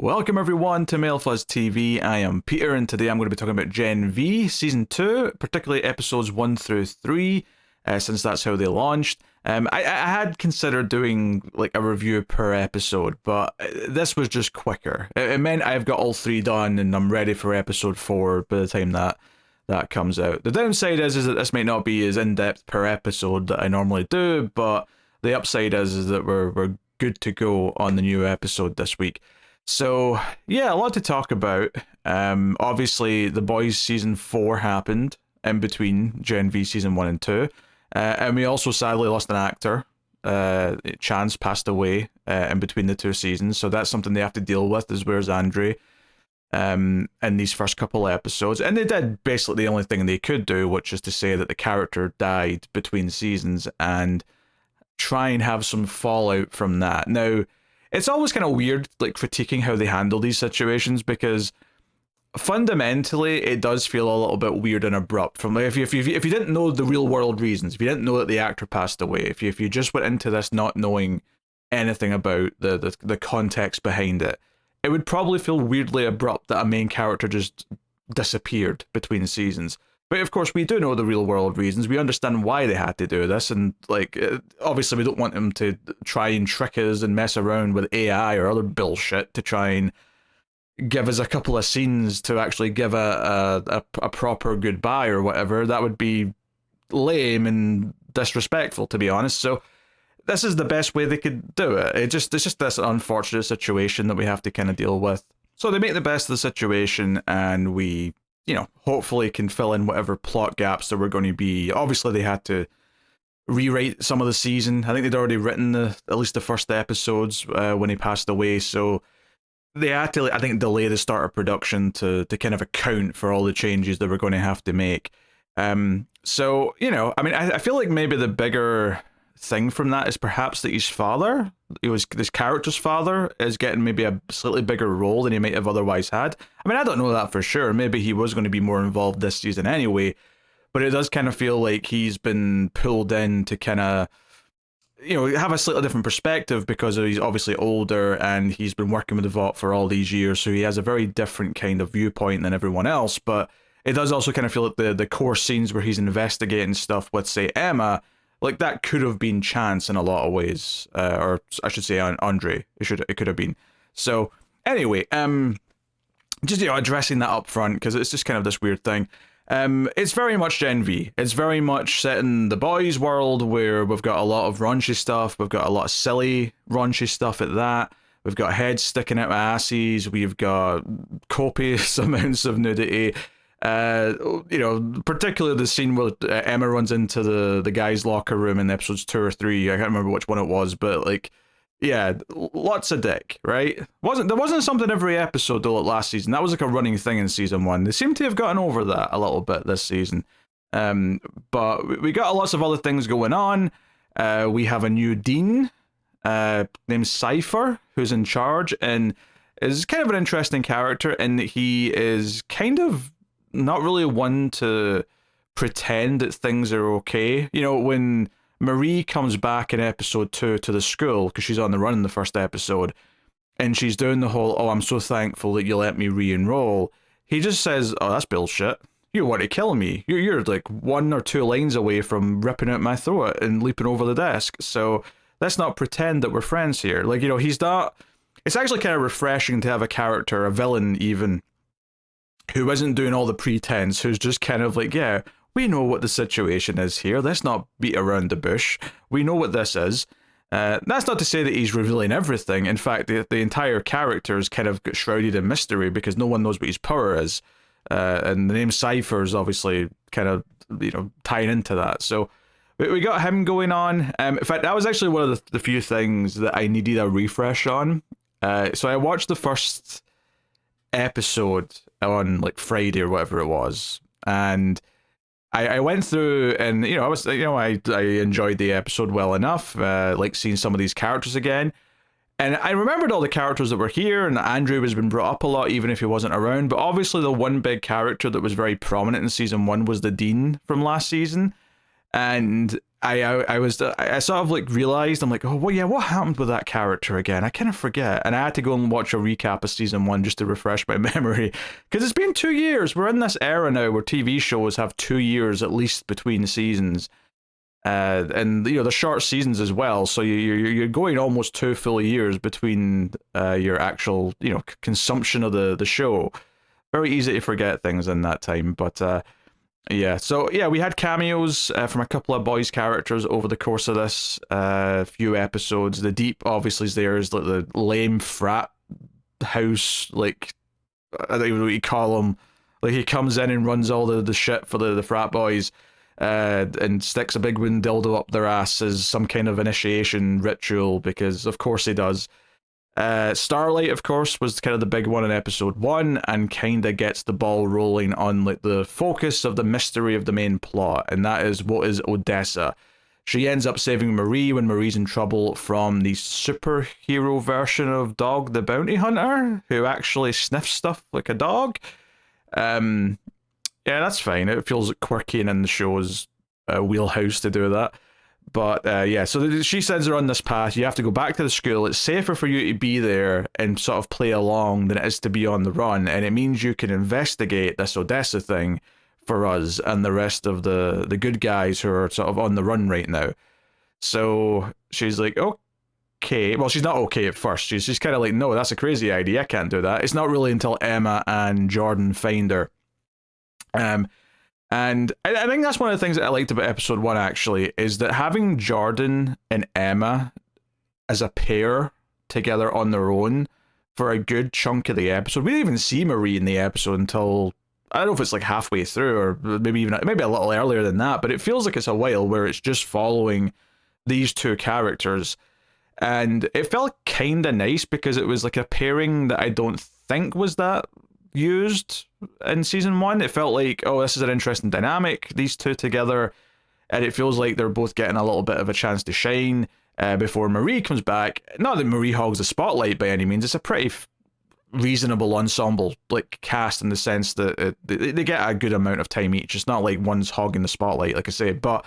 Welcome everyone to Male Fuzz TV. I am Peter, and today I'm going to be talking about Gen V Season 2, particularly episodes 1 through 3, since that's how they launched. I had considered doing like a review per episode, but this was just quicker. It meant I've got all 3 done and I'm ready for episode 4 by the time that comes out. The downside is that this might not be as in-depth per episode that I normally do, but the upside is that we're good to go on the new episode this week. So, yeah, a lot to talk about. Obviously, The Boys Season 4 happened in between Gen V Season 1 and 2. And we also sadly lost an actor. Chance passed away in between the 2 seasons, so that's something they have to deal with, is where's Andre in these first couple episodes. And they did basically the only thing they could do, which is to say that the character died between seasons and try and have some fallout from that. Now, it's always kind of weird, like, critiquing how they handle these situations, because fundamentally it does feel a little bit weird and abrupt. From like, if you didn't know the real world reasons, if you didn't know that the actor passed away, if you just went into this not knowing anything about the context behind it, it would probably feel weirdly abrupt that a main character just disappeared between seasons. But of course, we do know the real world reasons. We understand why they had to do this, and like, obviously, we don't want them to try and trick us and mess around with AI or other bullshit to try and give us a couple of scenes to actually give a proper goodbye or whatever. That would be lame and disrespectful, to be honest. So this is the best way they could do it. It's just this unfortunate situation that we have to kind of deal with. So they make the best of the situation, and we, hopefully can fill in whatever plot gaps there were going to be. Obviously, they had to rewrite some of the season. I think they'd already written at least the first episodes when he passed away, so they had to, I think, delay the start of production to kind of account for all the changes that we're going to have to make. So, I feel like maybe the bigger thing from that is perhaps that his father, this character's father, is getting maybe a slightly bigger role than he might have otherwise had. I mean, I don't know that for sure. Maybe he was going to be more involved this season anyway, but it does kind of feel like he's been pulled in to kind of, have a slightly different perspective, because he's obviously older and he's been working with the Vault for all these years, so he has a very different kind of viewpoint than everyone else. But it does also kind of feel like the core scenes where he's investigating stuff with, say, Emma, like, that could have been Chance in a lot of ways, or I should say Andre. It could have been. So anyway, just addressing that up front, because it's just kind of this weird thing. It's very much Gen V. It's very much set in the boys' world, where we've got a lot of raunchy stuff. We've got a lot of silly, raunchy stuff at that. We've got heads sticking out of asses. We've got copious amounts of nudity. Particularly the scene where Emma runs into the guy's locker room in episodes 2 or 3. I can't remember which one it was, but like, yeah, lots of dick, right? There wasn't something every episode though like last season. That was like a running thing in season 1. They seem to have gotten over that a little bit this season. But we got lots of other things going on. We have a new dean named Cypher, who's in charge, and is kind of an interesting character in that he is kind of not really one to pretend that things are okay. When Marie comes back in episode 2 to the school, because she's on the run in the first episode, and she's doing the whole, "Oh, I'm so thankful that you let me re-enroll," he just says, "Oh, that's bullshit. You want to kill me. You're like 1 or 2 lines away from ripping out my throat and leaping over the desk. So let's not pretend that we're friends here." Like, he's not... It's actually kind of refreshing to have a character, a villain even, who isn't doing all the pretense, who's just kind of like, yeah, we know what the situation is here. Let's not beat around the bush. We know what this is. That's not to say that he's revealing everything. In fact, the entire character is kind of shrouded in mystery, because no one knows what his power is. And the name Cypher is obviously kind of, tying into that. So we got him going on. In fact, that was actually one of the few things that I needed a refresh on. So I watched the first episode on like Friday or whatever it was, and I went through, and I enjoyed the episode well enough, like seeing some of these characters again, and I remembered all the characters that were here, and Andrew has been brought up a lot even if he wasn't around. But obviously the one big character that was very prominent in season 1 was the dean from last season, and I sort of like realized, I'm like, oh well, yeah, what happened with that character again? I kind of forget, and I had to go and watch a recap of season 1 just to refresh my memory, because it's been 2 years. We're in this era now where TV shows have 2 years at least between seasons, and you know, the short seasons as well. So you're going almost 2 full years between your actual, you know, consumption of the show. Very easy to forget things in that time, but yeah. So yeah, we had cameos from a couple of boys' characters over the course of this few episodes. The Deep obviously is there as like the lame frat house, like I don't even know what you call him. Like he comes in and runs all the shit for the frat boys. And sticks a big wooden dildo up their ass as some kind of initiation ritual, because of course he does. Starlight, of course, was kind of the big one in episode 1, and kind of gets the ball rolling on like the focus of the mystery of the main plot, and that is, what is Odessa? She ends up saving Marie when Marie's in trouble from the superhero version of Dog the Bounty Hunter, who actually sniffs stuff like a dog. Yeah, that's fine. It feels quirky and in the show's wheelhouse to do that. But yeah, so she sends her on this path. You have to go back to the school. It's safer for you to be there and sort of play along than it is to be on the run. And it means you can investigate this Odessa thing for us and the rest of the good guys who are sort of on the run right now. So she's like, okay. Well, she's not okay at first. She's kind of like, no, that's a crazy idea. I can't do that. It's not really until Emma and Jordan find her. And I think that's one of the things that I liked about episode 1, actually, is that having Jordan and Emma as a pair together on their own for a good chunk of the episode. We didn't even see Marie in the episode until, I don't know if it's like halfway through, or maybe a little earlier than that, but it feels like it's a while where it's just following these two characters. And it felt kind of nice because it was like a pairing that I don't think was that used in season 1. It felt like, oh, this is an interesting dynamic, these two together, and it feels like they're both getting a little bit of a chance to shine before Marie comes back. Not that Marie hogs the spotlight by any means. It's a pretty reasonable ensemble like cast, in the sense that they get a good amount of time each. It's not like one's hogging the spotlight, like I say, but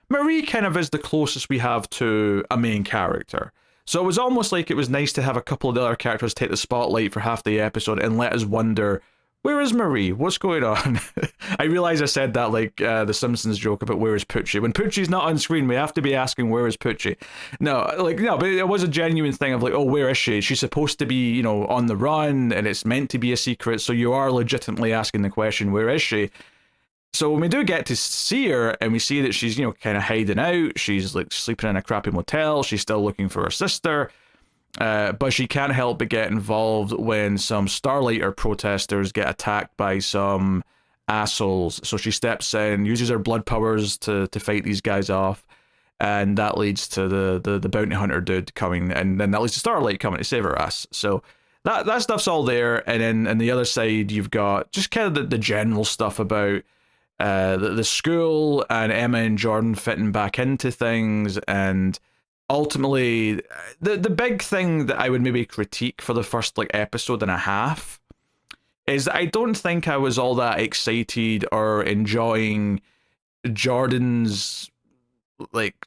Marie kind of is the closest we have to a main character. So it was almost like it was nice to have a couple of the other characters take the spotlight for half the episode and let us wonder, where is Marie? What's going on? I realize I said that like the Simpsons joke about where is Poochie. When Poochie's not on screen, we have to be asking, where is Poochie? No, but it was a genuine thing of like, oh, where is she? She's supposed to be, you know, on the run, and it's meant to be a secret, so you are legitimately asking the question, where is she? So when we do get to see her, and we see that she's, you know, kind of hiding out, she's like sleeping in a crappy motel, she's still looking for her sister, but she can't help but get involved when some Starlighter protesters get attacked by some assholes. So she steps in, uses her blood powers to fight these guys off, and that leads to the bounty hunter dude coming, and then that leads to Starlight coming to save her ass. So that stuff's all there, and then on the other side you've got just kind of the general stuff about the school and Emma and Jordan fitting back into things, and ultimately the big thing that I would maybe critique for the first like episode and a half is that I don't think I was all that excited or enjoying Jordan's like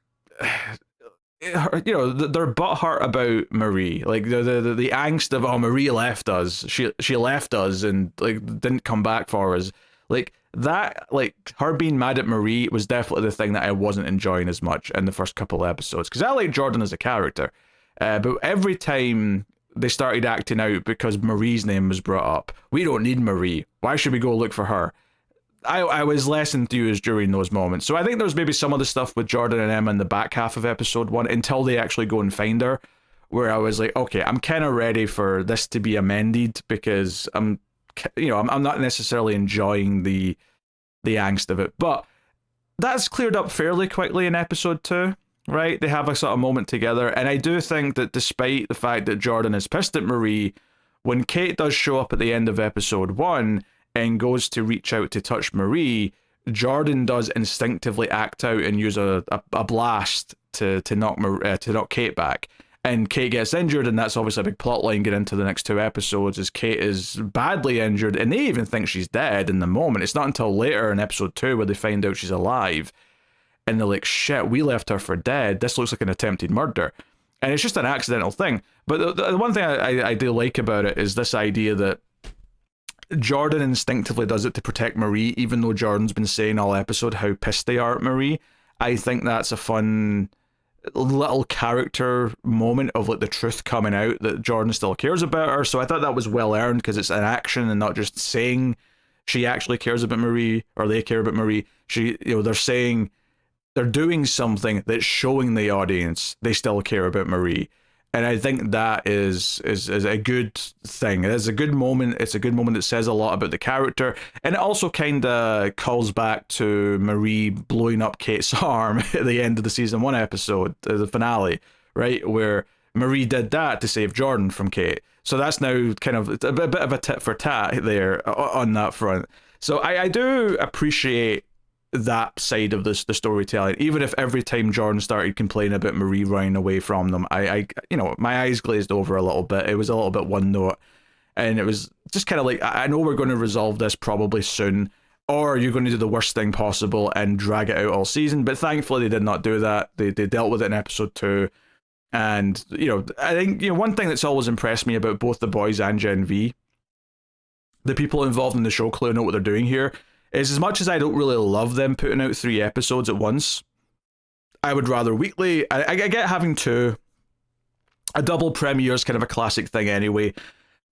you know, they're butthurt about Marie, like the angst of, oh, Marie left us, she left us and like didn't come back for us. Like that, like her being mad at Marie was definitely the thing that I wasn't enjoying as much in the first couple of episodes, because I like Jordan as a character, but every time they started acting out because Marie's name was brought up, we don't need Marie, why should we go look for her? I was less enthused during those moments. So I think there's maybe some of the stuff with Jordan and Emma in the back half of episode 1 until they actually go and find her, where I was like, okay, I'm kind of ready for this to be amended, because I'm not necessarily enjoying the angst of it. But that's cleared up fairly quickly in episode 2, right? They have a sort of moment together, and I do think that despite the fact that Jordan is pissed at Marie, when Kate does show up at the end of episode 1 and goes to reach out to touch Marie, Jordan does instinctively act out and use a blast to knock Kate back. And Kate gets injured, and that's obviously a big plot line get into the next 2 episodes, as Kate is badly injured, and they even think she's dead in the moment. It's not until later in episode 2 where they find out she's alive. and they're like, shit, we left her for dead. This looks like an attempted murder. And it's just an accidental thing. But the one thing I do like about it is this idea that Jordan instinctively does it to protect Marie, even though Jordan's been saying all episode how pissed they are at Marie. I think that's a fun little character moment of like the truth coming out that Jordan still cares about her. So I thought that was well earned because it's an action and not just saying she actually cares about Marie or they care about Marie. They're saying, they're doing something that's showing the audience they still care about Marie. And I think that is a good thing. It's a good moment. It's a good moment that says a lot about the character. And it also kind of calls back to Marie blowing up Kate's arm at the end of the season 1 episode, the finale, right? Where Marie did that to save Jordan from Kate. So that's now kind of a bit of a tit for tat there on that front. So I do appreciate that side of the storytelling, even if every time Jordan started complaining about Marie running away from them, I my eyes glazed over a little bit. It was a little bit one note, and it was just kind of like, I know we're going to resolve this probably soon, or you're going to do the worst thing possible and drag it out all season. But thankfully they did not do that. They dealt with it in episode 2. And I think one thing that's always impressed me about both the boys and Gen V, the people involved in the show clearly know what they're doing here, is as much as I don't really love them putting out 3 episodes at once, I would rather weekly. I get having 2. A double premiere is kind of a classic thing anyway,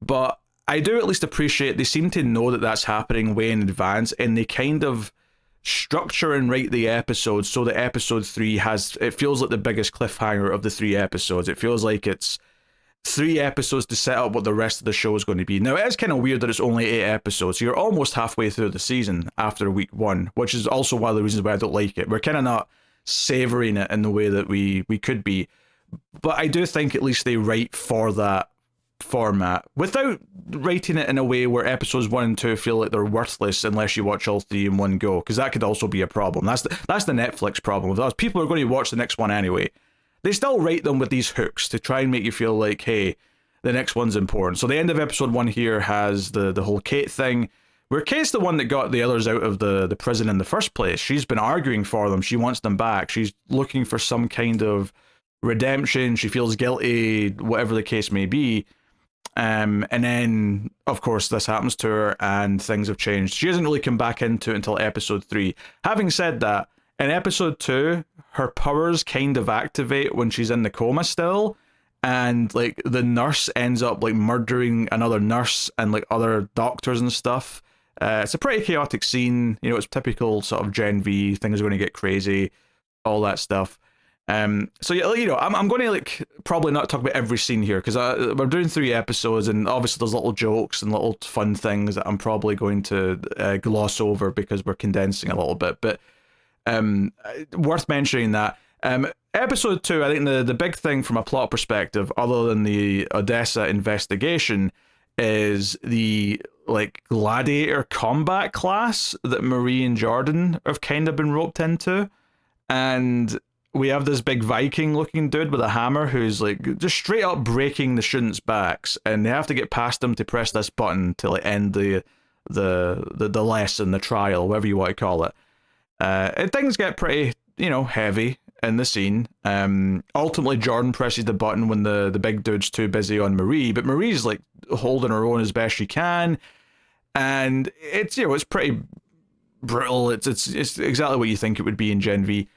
but I do at least appreciate they seem to know that that's happening way in advance, and they kind of structure and write the episodes so that episode 3 it feels like the biggest cliffhanger of the 3 episodes. It feels like it's 3 episodes to set up what the rest of the show is going to be. Now, it is kind of weird that it's only 8 episodes. So you're almost halfway through the season after week 1, which is also one of the reasons why I don't like it. We're kind of not savoring it in the way that we could be. But I do think at least they write for that format without writing it in a way where episodes 1 and 2 feel like they're worthless unless you watch all 3 in one go, because that could also be a problem. That's the Netflix problem with us. People are going to watch the next one anyway. They still write them with these hooks to try and make you feel like, hey, the next one's important. So the end of episode 1 here has the whole Kate thing, where Kate's the one that got the others out of the prison in the first place. She's been arguing for them. She wants them back. She's looking for some kind of redemption. She feels guilty, whatever the case may be. And then, of course, this happens to her and things have changed. She doesn't really come back into it until episode 3. Having said that, in episode 2, her powers kind of activate when she's in the coma still, and like the nurse ends up like murdering another nurse and like other doctors and stuff. It's a pretty chaotic scene. It's typical sort of Gen V, things are going to get crazy, all that stuff. So yeah, I'm going to like probably not talk about every scene here because we're doing 3 episodes, and obviously there's little jokes and little fun things that I'm probably going to gloss over because we're condensing a little bit. But worth mentioning that episode 2, I think the big thing from a plot perspective, other than the Odessa investigation, is the like gladiator combat class that Marie and Jordan have kind of been roped into, and we have this big Viking looking dude with a hammer who's like just straight up breaking the students' backs, and they have to get past him to press this button to like end the lesson, the trial, whatever you want to call it. And things get pretty, heavy in the scene. Ultimately, Jordan presses the button when the big dude's too busy on Marie, but Marie's like holding her own as best she can, and it's it's pretty brutal. It's exactly what you think it would be in Gen V.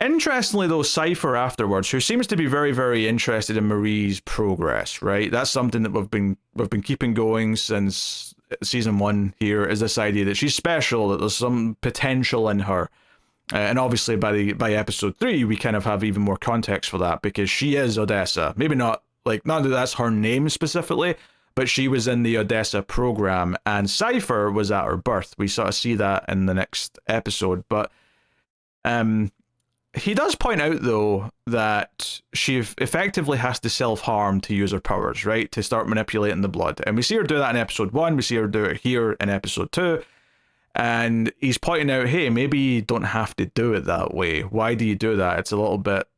Interestingly, though, Cypher afterwards, who seems to be very, very interested in Marie's progress, right? That's something that we've been keeping going since season 1 here, is this idea that she's special, that there's some potential in her. And obviously by episode 3, we kind of have even more context for that, because she is Odessa. Maybe not that that's her name specifically, but she was in the Odessa program, and Cypher was at her birth. We sort of see that in the next episode, but he does point out, though, that she effectively has to self-harm to use her powers, right? To start manipulating the blood. And we see her do that in episode 1. We see her do it here in episode 2. And he's pointing out, hey, maybe you don't have to do it that way. Why do you do that? It's a little bit,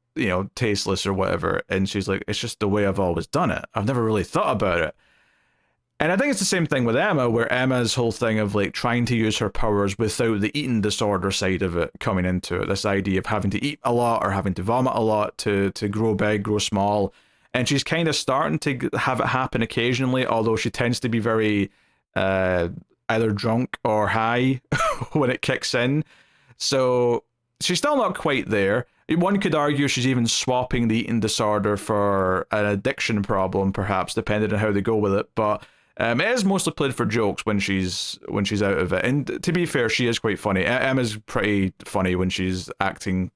tasteless or whatever. And she's like, it's just the way I've always done it. I've never really thought about it. And I think it's the same thing with Emma, where Emma's whole thing of like trying to use her powers without the eating disorder side of it coming into it. This idea of having to eat a lot or having to vomit a lot to grow big, grow small. And she's kind of starting to have it happen occasionally, although she tends to be very either drunk or high when it kicks in. So she's still not quite there. One could argue she's even swapping the eating disorder for an addiction problem, perhaps, depending on how they go with it. But it is mostly played for jokes when she's out of it. And to be fair, she is quite funny. Emma's pretty funny when she's acting,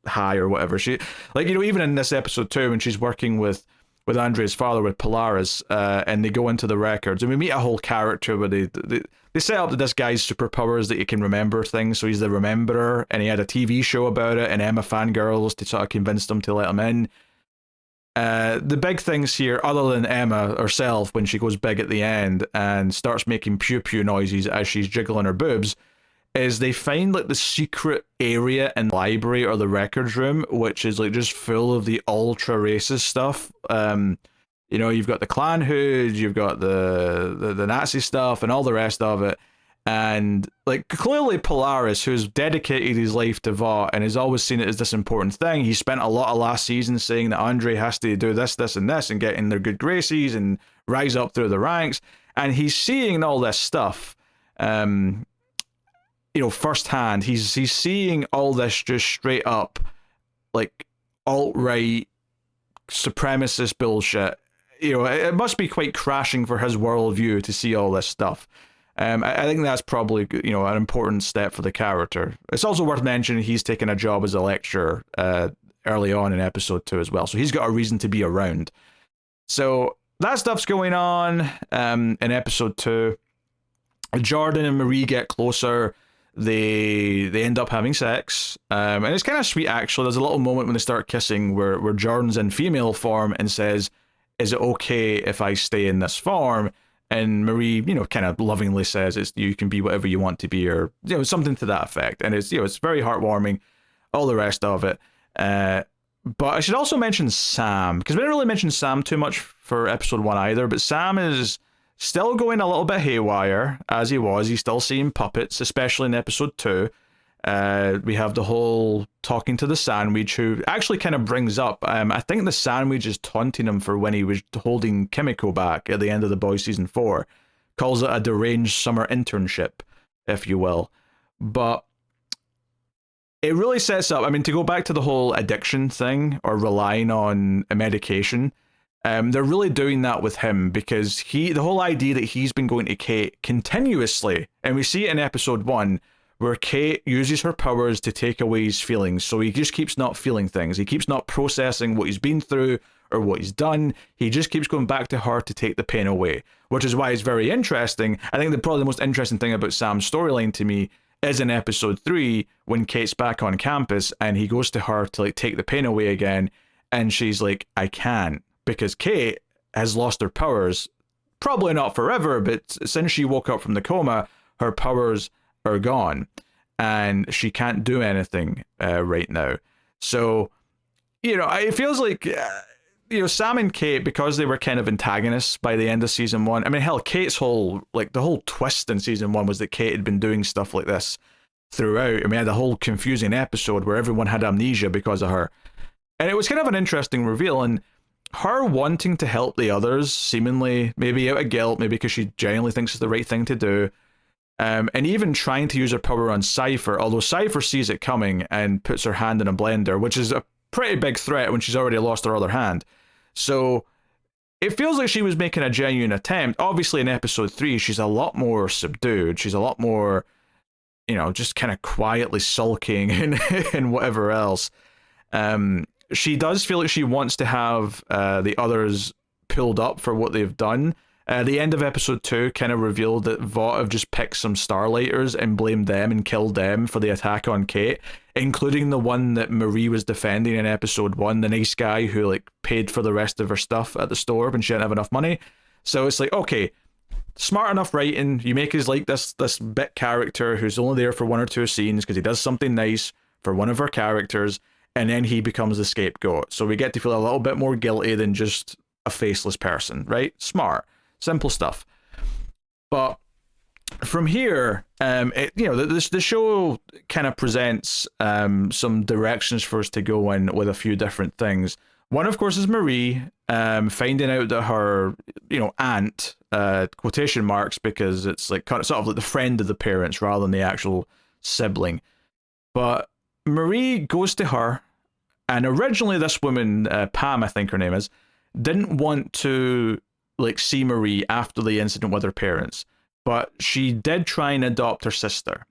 high or whatever. She, like, even in this episode too, when she's working with Andre's father, with Polaris, and they go into the records, and we meet a whole character where they set up that this guy's superpowers that he can remember things, so he's the rememberer, and he had a TV show about it, and Emma fangirls to sort of convince them to let him in. The big things here, other than Emma herself, when she goes big at the end and starts making pew pew noises as she's jiggling her boobs, is they find like the secret area in the library or the records room, which is like just full of the ultra racist stuff. You've got the Klan hood, you've got the Nazi stuff and all the rest of it. And like clearly Polaris, who's dedicated his life to Vought and has always seen it as this important thing, he spent a lot of last season saying that Andre has to do this, this, and this and get in their good graces and rise up through the ranks. And he's seeing all this stuff, firsthand. He's seeing all this just straight up, like, alt-right supremacist bullshit. It must be quite crashing for his worldview to see all this stuff. I think that's probably, an important step for the character. It's also worth mentioning he's taken a job as a lecturer early on in episode 2 as well, so he's got a reason to be around. So that stuff's going on in episode 2. Jordan and Marie get closer. They end up having sex, and it's kind of sweet actually. There's a little moment when they start kissing where Jordan's in female form and says, "Is it okay if I stay in this form?" And Marie, kind of lovingly says, "You can be whatever you want to be," or something to that effect. And it's it's very heartwarming, all the rest of it. But I should also mention Sam, because we didn't really mention Sam too much for episode 1 either. But Sam is still going a little bit haywire, as he was. He's still seeing puppets, especially in episode 2. We have the whole talking to the sandwich, who actually kind of brings up, I think the sandwich is taunting him for when he was holding Kimiko back at the end of The Boys season 4. Calls it a deranged summer internship, if you will. But it really sets up, to go back to the whole addiction thing, or relying on a medication, they're really doing that with him, because the whole idea that he's been going to Kate continuously, and we see it in episode 1, where Kate uses her powers to take away his feelings, so he just keeps not feeling things. He keeps not processing what he's been through or what he's done. He just keeps going back to her to take the pain away, which is why it's very interesting. I think probably the most interesting thing about Sam's storyline to me is in episode 3, when Kate's back on campus and he goes to her to take the pain away again, and she's like, "I can't," because Kate has lost her powers, probably not forever, but since she woke up from the coma, her powers are gone, and she can't do anything right now. So, it feels like, Sam and Kate, because they were kind of antagonists by the end of season 1. Hell, Kate's the whole twist in season 1 was that Kate had been doing stuff like this throughout. I had the whole confusing episode where everyone had amnesia because of her. And it was kind of an interesting reveal, and her wanting to help the others, seemingly, maybe out of guilt, maybe because she genuinely thinks it's the right thing to do, and even trying to use her power on Cypher, although Cypher sees it coming and puts her hand in a blender, which is a pretty big threat when she's already lost her other hand. So it feels like she was making a genuine attempt. Obviously in episode 3, she's a lot more subdued. She's a lot more, just kind of quietly sulking and whatever else. She does feel like she wants to have the others pulled up for what they've done. The end of episode 2 kind of revealed that Vought have just picked some Starlighters and blamed them and killed them for the attack on Kate, including the one that Marie was defending in episode 1, the nice guy who paid for the rest of her stuff at the store when she didn't have enough money. So it's like, okay, smart enough writing. You make us like this bit character who's only there for 1 or 2 scenes because he does something nice for one of our characters, and then he becomes the scapegoat. So we get to feel a little bit more guilty than just a faceless person, right? Smart, simple stuff. But from here, the show kind of presents some directions for us to go in with a few different things. One, of course, is Marie finding out that her, aunt, quotation marks, because it's like sort of like the friend of the parents rather than the actual sibling. But Marie goes to her, and originally this woman, Pam, I think her name is, didn't want to see Marie after the incident with her parents, but she did try and adopt her sister.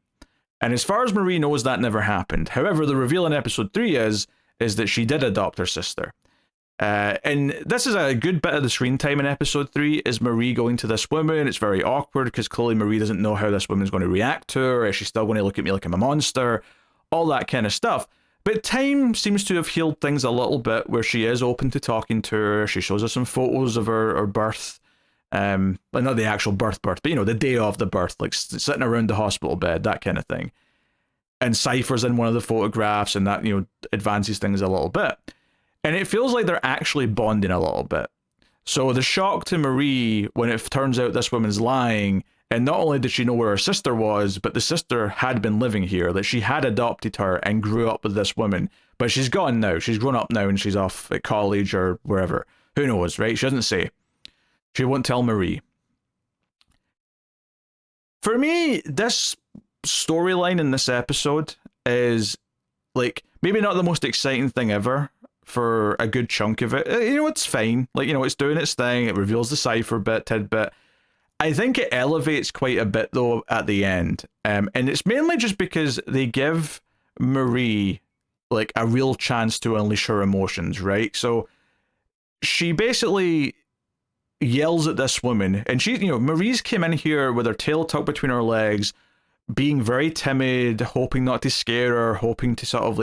And as far as Marie knows, that never happened. However, the reveal in episode 3 is that she did adopt her sister. And this is a good bit of the screen time in episode 3, is Marie going to this woman. It's very awkward because clearly Marie doesn't know how this woman's going to react to her. Is she still going to look at me like I'm a monster? All that kind of stuff. But time seems to have healed things a little bit, where she is open to talking to her. She shows us some photos of her birth. Well, not the actual birth, but the day of the birth, like sitting around the hospital bed, that kind of thing. And Cypher's in one of the photographs, and that, advances things a little bit. And it feels like they're actually bonding a little bit. So the shock to Marie when it turns out this woman's lying, and not only did she know where her sister was, but the sister had been living here, that she had adopted her and grew up with this woman. But she's gone now. She's grown up now and she's off at college or wherever. Who knows, right? She doesn't say. She won't tell Marie. For me, this storyline in this episode is maybe not the most exciting thing ever for a good chunk of it. It's fine. It's doing its thing. It reveals the Cypher tidbit. I think it elevates quite a bit though at the end. And it's mainly just because they give Marie a real chance to unleash her emotions, right? So she basically yells at this woman, and Marie's came in here with her tail tucked between her legs, being very timid, hoping not to scare her, hoping to sort of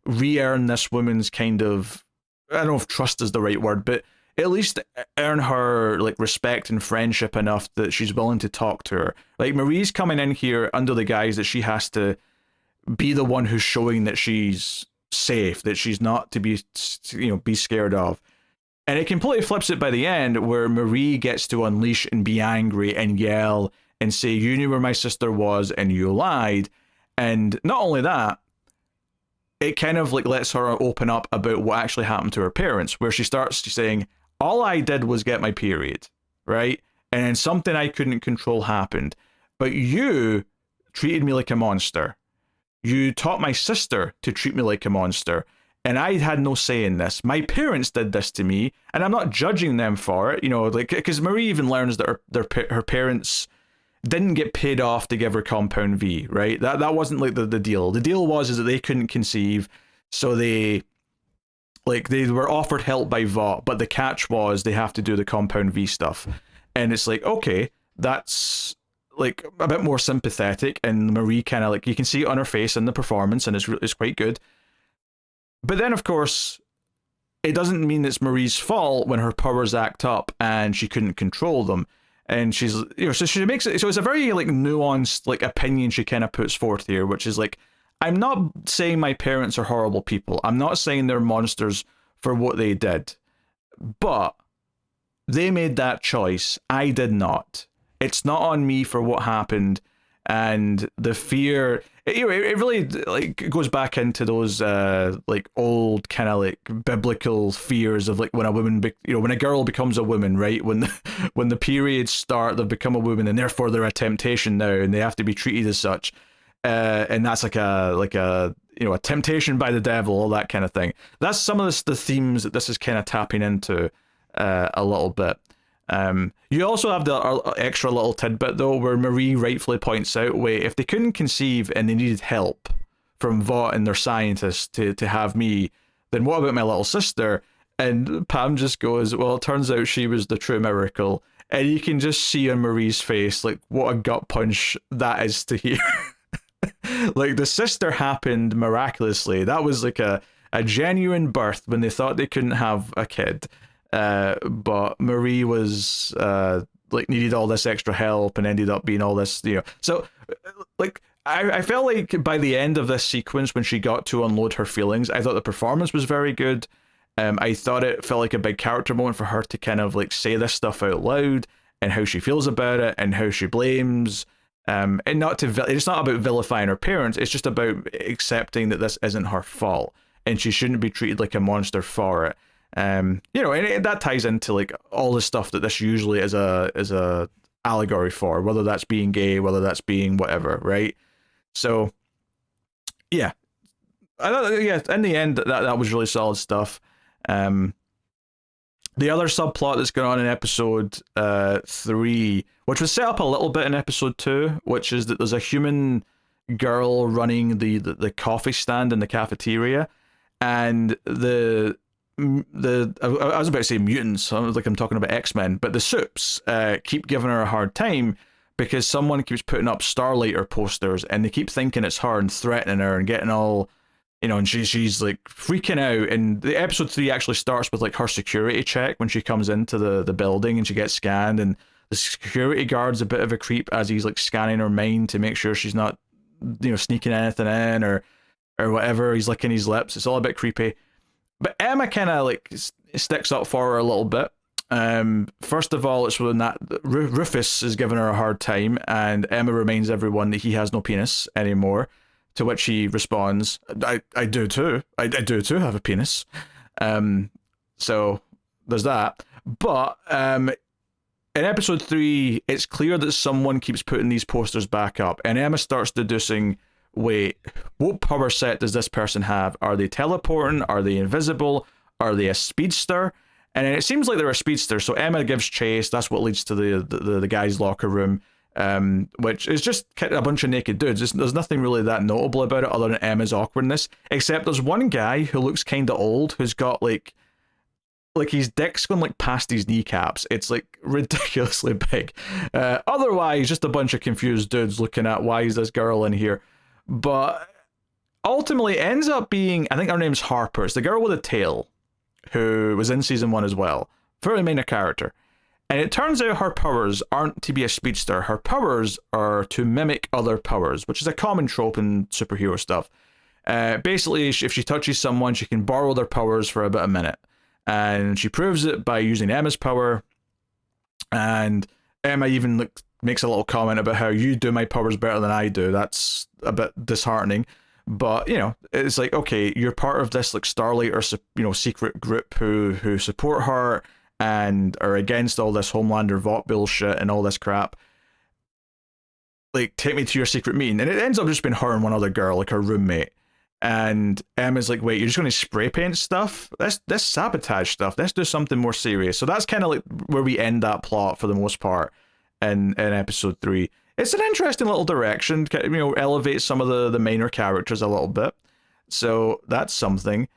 re-earn this woman's kind of, I don't know if trust is the right word, but at least earn her respect and friendship enough that she's willing to talk to her. Marie's coming in here under the guise that she has to be the one who's showing that she's safe, that she's not to be scared of. And it completely flips it by the end, where Marie gets to unleash and be angry and yell and say, you knew where my sister was and you lied. And not only that, it kind of lets her open up about what actually happened to her parents, where she starts saying, all I did was get my period, right? And then something I couldn't control happened. But you treated me like a monster. You taught my sister to treat me like a monster. And I had no say in this. My parents did this to me, and I'm not judging them for it, because Marie even learns that her parents didn't get paid off to give her compound V, right? That wasn't the deal. The deal was that they couldn't conceive, so they were offered help by Vought, but the catch was they have to do the compound V stuff. And it's okay, that's a bit more sympathetic, and Marie kind of you can see it on her face in the performance, and it's quite good. But then, of course, it doesn't mean it's Marie's fault when her powers act up and she couldn't control them. And she's, so she makes it, so it's a very nuanced opinion she kind of puts forth here, which is I'm not saying my parents are horrible people. I'm not saying they're monsters for what they did, but they made that choice. I did not. It's not on me for what happened. And the fear, it really goes back into those old kind of biblical fears of when a woman, when a girl becomes a woman, right? When the periods start, they've become a woman, and therefore they're a temptation now, and they have to be treated as such. And that's a temptation by the devil, all that kind of thing. That's some of the themes that this is kind of tapping into a little bit. You also have the extra little tidbit though, where Marie rightfully points out, wait, if they couldn't conceive and they needed help from Vought and their scientists to have me, then what about my little sister? And Pam just goes, well, it turns out she was the true miracle. And you can just see on Marie's face what a gut punch that is to hear. The sister happened miraculously. That was a genuine birth when they thought they couldn't have a kid. But Marie was needed all this extra help and ended up being all this, So I felt like by the end of this sequence, when she got to unload her feelings, I thought the performance was very good. I thought it felt like a big character moment for her to kind of like say this stuff out loud and how she feels about it and how she blames. And not to, it's not about vilifying her parents. It's just about accepting that this isn't her fault and she shouldn't be treated like a monster for it. You know, and that ties into like all the stuff that this usually is a allegory for, whether that's being gay, whether that's being whatever, right? So, yeah, yeah. In the end, that was really solid stuff. The other subplot that's going on in episode 3, which was set up a little bit in episode 2, which is that there's a human girl running the coffee stand in the cafeteria, and I was about to say mutants, so like I'm talking about X-Men, but the Supes keep giving her a hard time because someone keeps putting up Starlighter posters and they keep thinking it's her and threatening her and getting all, you know, and she's like freaking out. And the episode 3 actually starts with like her security check when she comes into the building and she gets scanned, and the security guard's a bit of a creep as he's like scanning her mind to make sure she's not, you know, sneaking anything in or whatever. He's licking his lips. It's all a bit creepy. But Emma kind of like sticks up for her a little bit. First of all, it's when that Rufus is giving her a hard time, and Emma reminds everyone that he has no penis anymore. To which he responds, "I do too. I do too have a penis." So there's that. But in episode 3, it's clear that someone keeps putting these posters back up, and Emma starts deducing, wait, what power set does this person have? Are they teleporting? Are they invisible? Are they a speedster? And it seems like they're a speedster, so Emma gives chase. That's what leads to the guy's locker room, which is just a bunch of naked dudes. There's nothing really that notable about it other than Emma's awkwardness, except there's one guy who looks kind of old, who's got like his dick's going like past his kneecaps. It's like ridiculously big. Otherwise, just a bunch of confused dudes looking at why is this girl in here. But ultimately ends up being, I think her name's Harper. It's the girl with a tail who was in season 1 as well. Fairly minor character. And it turns out her powers aren't to be a speedster. Her powers are to mimic other powers, which is a common trope in superhero stuff. Basically, if she touches someone, she can borrow their powers for about a minute. And she proves it by using Emma's power. And Emma even makes a little comment about how you do my powers better than I do. That's a bit disheartening. But, you know, it's like, okay, you're part of this like Starlighter, you know, secret group who support her and are against all this Homelander Vought bullshit and all this crap. Like, take me to your secret meeting. And it ends up just being her and one other girl, like her roommate. And Emma's like, wait, you're just going to spray paint stuff? Let's sabotage stuff. Let's do something more serious. So that's kind of like where we end that plot for the most part in episode 3. It's an interesting little direction, you know, elevates some of the minor characters a little bit. So that's something.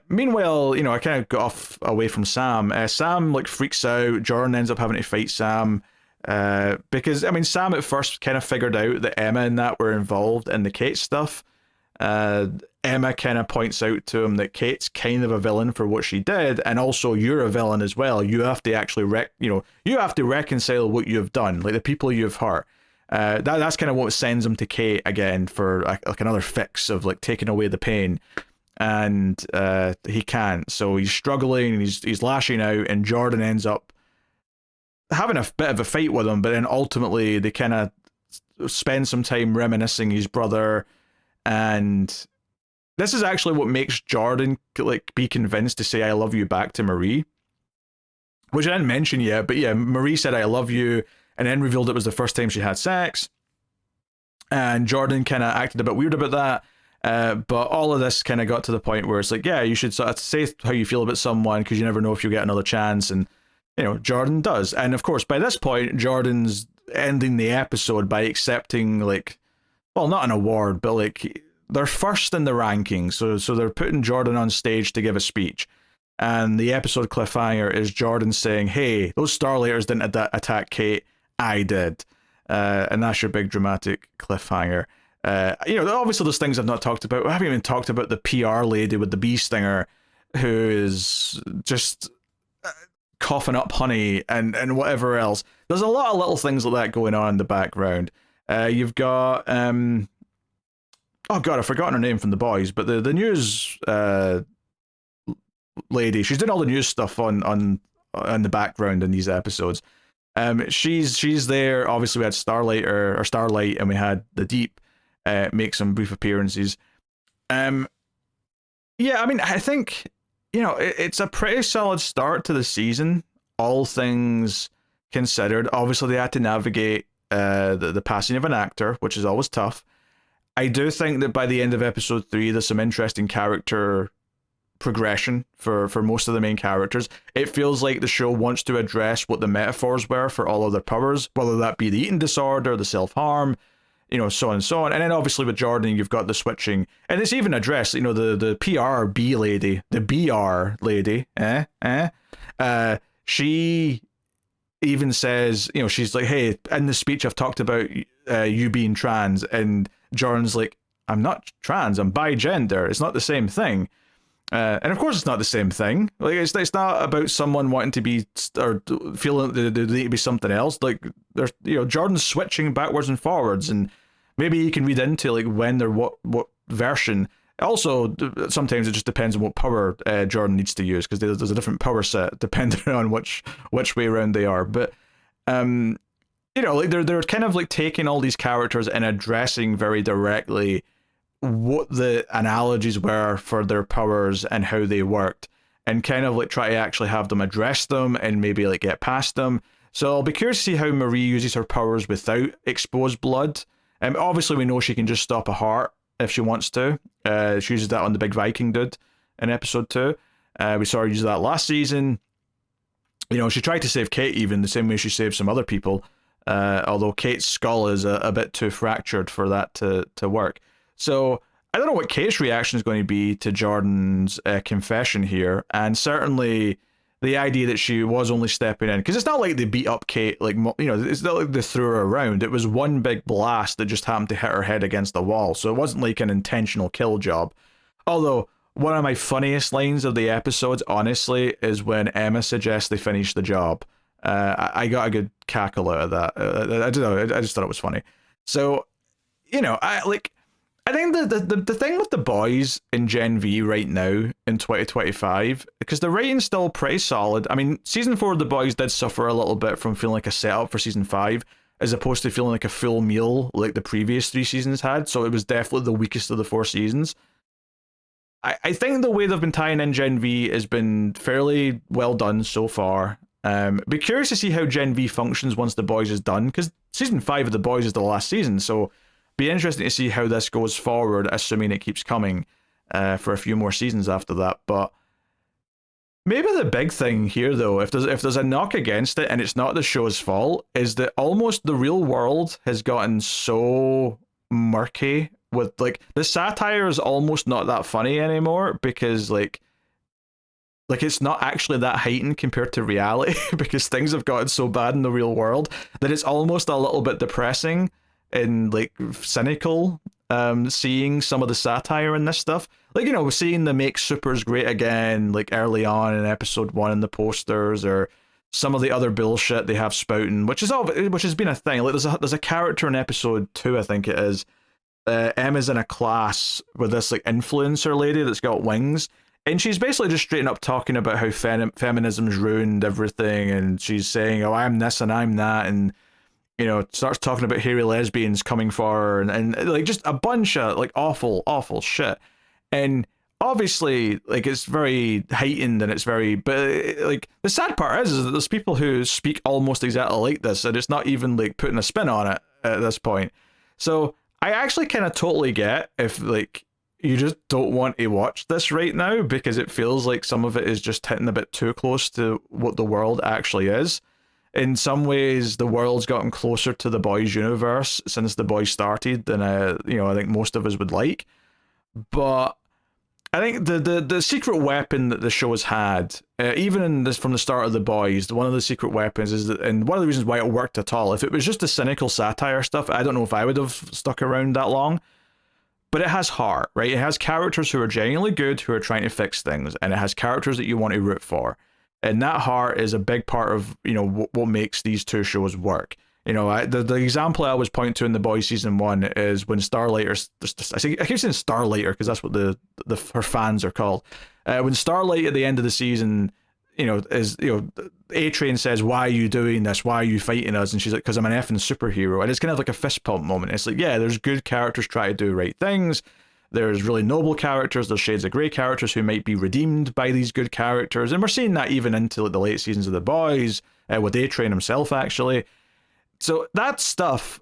Meanwhile, you know, I kind of got away from Sam. Sam like freaks out. Jordan ends up having to fight Sam. Because, I mean, Sam at first kind of figured out that Emma and that were involved in the Kate stuff. Emma kind of points out to him that Kate's kind of a villain for what she did, and also you're a villain as well. You have to actually you have to reconcile what you've done, like the people you've hurt. That's kind of what sends him to Kate again for like another fix of like taking away the pain, and he can't. So he's struggling and he's lashing out, and Jordan ends up having a bit of a fight with him, but then ultimately they kind of spend some time reminiscing his brother. And this is actually what makes Jordan like be convinced to say I love you back to Marie, which I didn't mention yet, but yeah, Marie said I love you and then revealed it was the first time she had sex, and Jordan kind of acted a bit weird about that, but all of this kind of got to the point where it's like, yeah, you should sort of say how you feel about someone because you never know if you'll get another chance, and you know, Jordan does. And of course by this point Jordan's ending the episode by accepting like, well, not an award, but like they're first in the rankings. So they're putting Jordan on stage to give a speech. And the episode cliffhanger is Jordan saying, hey, those Starlighters didn't attack Kate, I did. And that's your big dramatic cliffhanger. You know, obviously there's things I've not talked about. We haven't even talked about the PR lady with the bee stinger who is just coughing up honey and whatever else. There's a lot of little things like that going on in the background. You've got oh god, I've forgotten her name from The Boys, but the news lady. She's doing all the news stuff on the background in these episodes. She's there. Obviously, we had Starlight, and we had the Deep make some brief appearances. Yeah, I mean, I think it's a pretty solid start to the season, all things considered. Obviously, they had to navigate the passing of an actor, which is always tough. I do think that by the end of episode 3, there's some interesting character progression for most of the main characters. It feels like the show wants to address what the metaphors were for all of their powers, whether that be the eating disorder, the self-harm, so on and so on. And then obviously with Jordan, you've got the switching, and it's even addressed, the PRB lady, the BR lady, she even says, she's like, hey, in the speech I've talked about you being trans, and Jordan's like, I'm not trans, I'm bigender, it's not the same thing. And of course it's not the same thing. Like, it's not about someone wanting to be, or feeling that they need to be something else. Like, there's, Jordan's switching backwards and forwards, and maybe you can read into like when they're what version. Also, sometimes it just depends on what power Jordan needs to use, because there's a different power set depending on which way around they are. But like they're kind of like taking all these characters and addressing very directly what the analogies were for their powers and how they worked, and kind of like try to actually have them address them and maybe like get past them. So I'll be curious to see how Marie uses her powers without exposed blood. Obviously we know she can just stop a heart if she wants to. She uses that on the big Viking dude in episode 2. We saw her use that last season. She tried to save Kate even the same way she saved some other people, although Kate's skull is a bit too fractured for that to work. So I don't know what Kate's reaction is going to be to Jordan's confession here, and certainly the idea that she was only stepping in, because it's not like they beat up Kate, like, it's not like they threw her around. It was one big blast that just happened to hit her head against the wall, so it wasn't like an intentional kill job. Although one of my funniest lines of the episodes, honestly, is when Emma suggests they finish the job. I got a good cackle out of that. I don't know, I just thought it was funny. So, I think the thing with The Boys in Gen V right now in 2025, because the rating's still pretty solid. I mean, season 4 of The Boys did suffer a little bit from feeling like a setup for season 5, as opposed to feeling like a full meal like the previous 3 seasons had, so it was definitely the weakest of the 4 seasons. I think the way they've been tying in Gen V has been fairly well done so far. Be curious to see how Gen V functions once The Boys is done, because season 5 of The Boys is the last season, so be interesting to see how this goes forward, assuming it keeps coming for a few more seasons after that. But maybe the big thing here, though, if there's a knock against it, and it's not the show's fault, is that almost the real world has gotten so murky with, like, the satire is almost not that funny anymore, because like it's not actually that heightened compared to reality, because things have gotten so bad in the real world that it's almost a little bit depressing and like cynical, seeing some of the satire in this stuff. Like, seeing the make supers great again, like early on in episode 1 in the posters, or some of the other bullshit they have spouting, which has been a thing. Like, there's a character in episode 2, I think it is. Emma's in a class with this like influencer lady that's got wings, and she's basically just straight up talking about how feminism's ruined everything, and she's saying, oh, I'm this and I'm that, and starts talking about hairy lesbians coming for her, and like just a bunch of like awful shit. And obviously, like, it's very heightened and it's very, but like the sad part is that there's people who speak almost exactly like this, and it's not even like putting a spin on it at this point. So I actually kind of totally get if like you just don't want to watch this right now, because it feels like some of it is just hitting a bit too close to what the world actually is. In some ways, the world's gotten closer to The Boys universe since The Boys started than I think most of us would like. But I think the secret weapon that the show has had, even in this from the start of The Boys, one of the secret weapons is that, and one of the reasons why it worked at all, if it was just the cynical satire stuff, I don't know if I would have stuck around that long. But it has heart, right? It has characters who are genuinely good, who are trying to fix things, and it has characters that you want to root for. And that heart is a big part of, what makes these two shows work. You know, the example I always point to in The Boys season 1 is when Starlighter, I keep saying Starlighter because that's what her fans are called. When Starlight at the end of the season, A-Train says, "Why are you doing this? Why are you fighting us?" And she's like, "Because I'm an effing superhero." And it's kind of like a fist pump moment. It's like, yeah, there's good characters try to do right things. There's really noble characters. There's shades of grey characters who might be redeemed by these good characters. And we're seeing that even into like the late seasons of The Boys, with A-Train himself, actually. So that stuff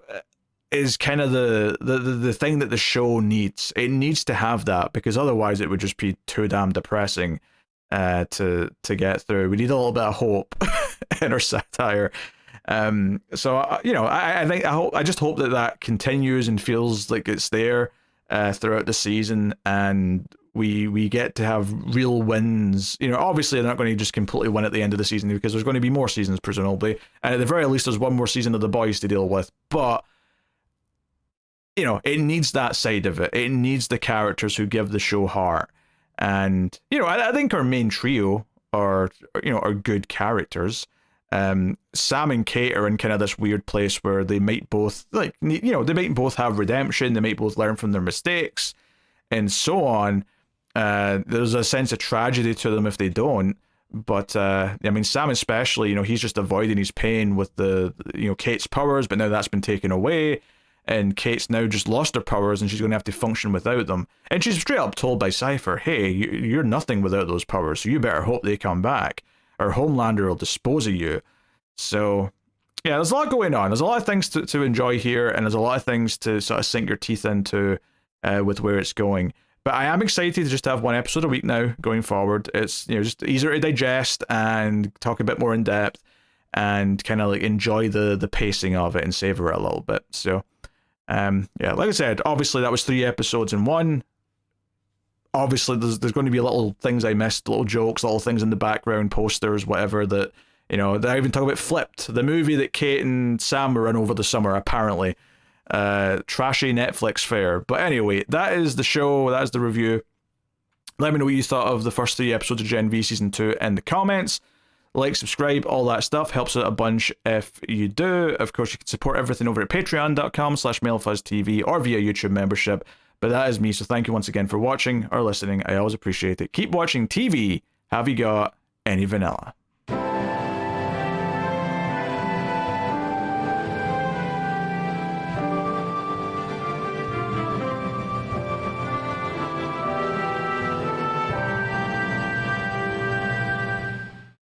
is kind of the thing that the show needs. It needs to have that, because otherwise it would just be too damn depressing to get through. We need a little bit of hope in our satire. So I just hope that continues and feels like it's there throughout the season, and we get to have real wins. You know, obviously they're not going to just completely win at the end of the season, because there's going to be more seasons presumably, and at the very least there's one more season of The Boys to deal with. But you know, it needs that side of it. It needs the characters who give the show heart. And you know, I think our main trio are good characters. Sam and Kate are in kind of this weird place where they might both they might both have redemption, they might both learn from their mistakes, and so on. There's a sense of tragedy to them if they don't. But I mean, Sam especially, you know, he's just avoiding his pain with the Kate's powers, but now that's been taken away, and Kate's now just lost her powers, and she's going to have to function without them. And she's straight up told by Cypher, "Hey, you're nothing without those powers, so you better hope they come back, or Homelander will dispose of you." So yeah, there's a lot going on. There's a lot of things to enjoy here, and there's a lot of things to sort of sink your teeth into with where it's going. But I am excited to just have one episode a week now going forward. It's just easier to digest and talk a bit more in depth, and kind of like enjoy the pacing of it and savor it a little bit. So yeah, like I said, obviously that was 3 episodes in one. Obviously there's going to be little things I missed, little jokes, little things in the background, posters, whatever, that they even talk about Flipped, the movie that Kate and Sam were in over the summer, apparently. Trashy Netflix fare. But anyway, that is the show, that is the review. Let me know what you thought of the first 3 episodes of Gen V Season 2 in the comments. Like, subscribe, all that stuff helps out a bunch if you do. Of course, you can support everything over at patreon.com/MailFuzzTV or via YouTube membership. But that is me, so thank you once again for watching or listening. I always appreciate it. Keep watching TV. Have you got any vanilla?